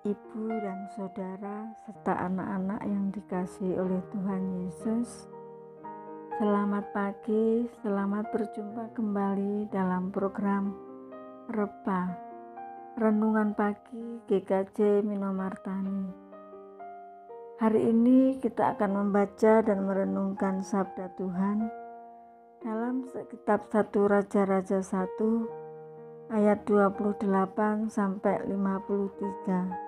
Ibu dan saudara serta anak-anak yang dikasihi oleh Tuhan Yesus, selamat pagi, selamat berjumpa kembali dalam program Repa Renungan Pagi GKJ Minomartani. Hari ini kita akan membaca dan merenungkan sabda Tuhan dalam kitab 1 Raja-Raja 1 ayat 28 sampai 53.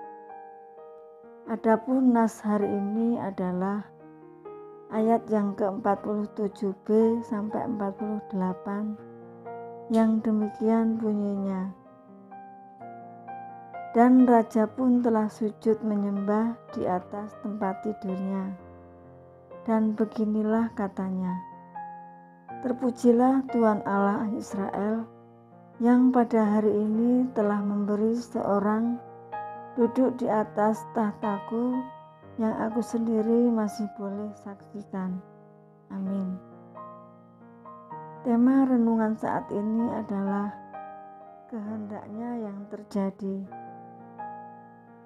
Adapun nas hari ini adalah ayat yang ke-47b sampai 48 yang demikian bunyinya. Dan raja pun telah sujud menyembah di atas tempat tidurnya. Dan beginilah katanya, terpujilah Tuhan Allah Israel yang pada hari ini telah memberi seorang duduk di atas tahtaku yang aku sendiri masih boleh saksikan. Amin. Tema renungan saat ini adalah kehendaknya yang terjadi.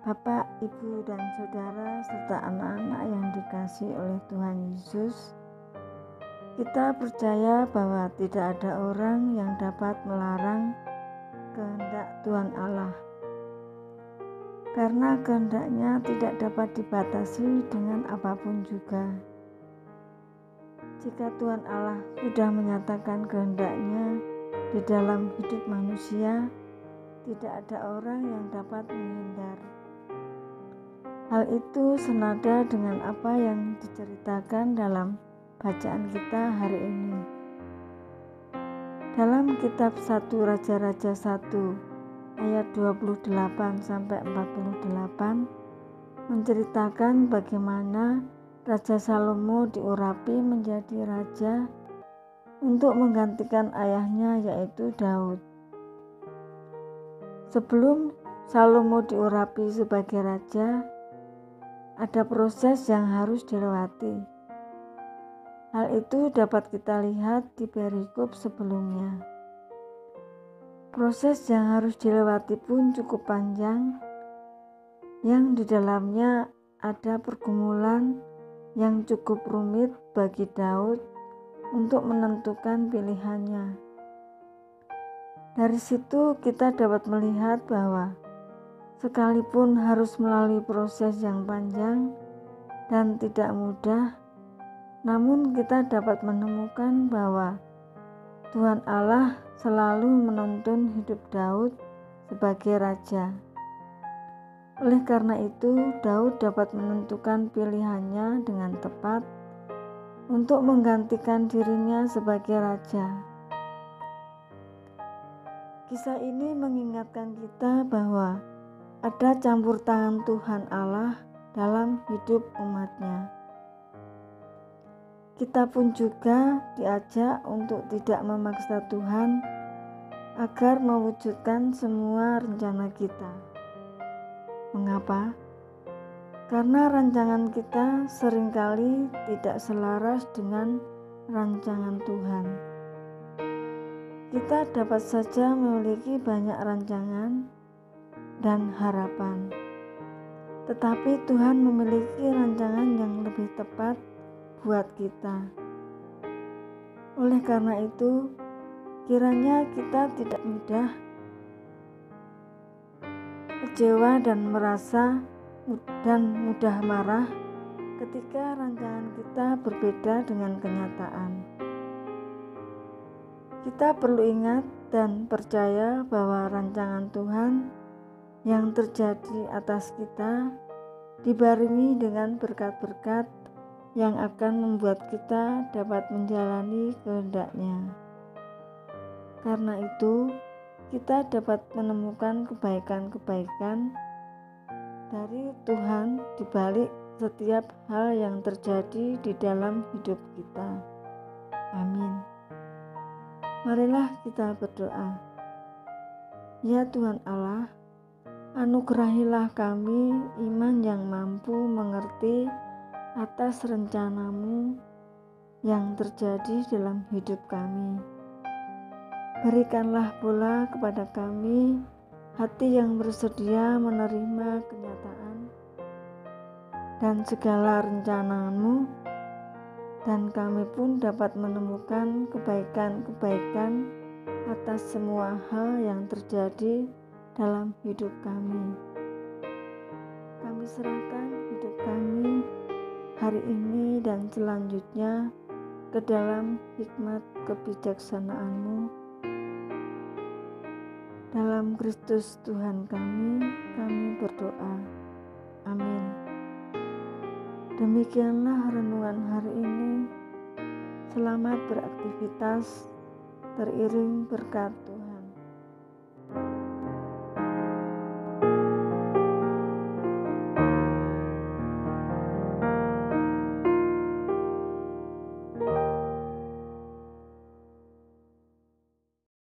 Bapak, Ibu, dan Saudara serta anak-anak yang dikasihi oleh Tuhan Yesus, kita percaya bahwa tidak ada orang yang dapat melarang kehendak Tuhan Allah. Karena kehendaknya tidak dapat dibatasi dengan apapun juga. Jika Tuhan Allah sudah menyatakan kehendaknya di dalam hidup manusia, tidak ada orang yang dapat menghindar. Hal itu senada dengan apa yang diceritakan dalam bacaan kita hari ini. Dalam kitab 1 Raja-Raja 1 ayat 28 sampai 48 menceritakan bagaimana Raja Salomo diurapi menjadi raja untuk menggantikan ayahnya yaitu Daud. Sebelum Salomo diurapi sebagai raja, ada proses yang harus dilewati. Hal itu dapat kita lihat di perikop sebelumnya. Proses yang harus dilewati pun cukup panjang, yang di dalamnya ada pergumulan yang cukup rumit bagi Daud untuk menentukan pilihannya. Dari situ kita dapat melihat bahwa sekalipun harus melalui proses yang panjang dan tidak mudah, namun kita dapat menemukan bahwa Tuhan Allah selalu menuntun hidup Daud sebagai raja. Oleh karena itu, Daud dapat menentukan pilihannya dengan tepat untuk menggantikan dirinya sebagai raja. Kisah ini mengingatkan kita bahwa ada campur tangan Tuhan Allah dalam hidup umat-Nya. Kita pun juga diajak untuk tidak memaksa Tuhan agar mewujudkan semua rencana kita. Mengapa? Karena rancangan kita seringkali tidak selaras dengan rancangan Tuhan. Kita dapat saja memiliki banyak rancangan dan harapan, tetapi Tuhan memiliki rancangan yang lebih tepat buat kita. Oleh karena itu, kiranya kita tidak mudah kecewa dan mudah marah ketika rancangan kita berbeda dengan kenyataan. Kita perlu ingat dan percaya bahwa rancangan Tuhan yang terjadi atas kita dibarengi dengan berkat-berkat yang akan membuat kita dapat menjalani kehendak-Nya. Karena itu, kita dapat menemukan kebaikan-kebaikan dari Tuhan di balik setiap hal yang terjadi di dalam hidup kita. Amin. Marilah kita berdoa. Ya Tuhan Allah, anugerahilah kami iman yang mampu mengerti atas rencana-Mu yang terjadi dalam hidup kami. Berikanlah pula kepada kami hati yang bersedia menerima kenyataan dan segala rencana-Mu, dan kami pun dapat menemukan kebaikan-kebaikan atas semua hal yang terjadi dalam hidup kami. Kami serahkan hidup kami hari ini dan selanjutnya ke dalam hikmat kebijaksanaan-Mu. Dalam Kristus Tuhan kami berdoa. Amin. Demikianlah renungan hari ini. Selamat beraktivitas, teriring berkat Tuhan.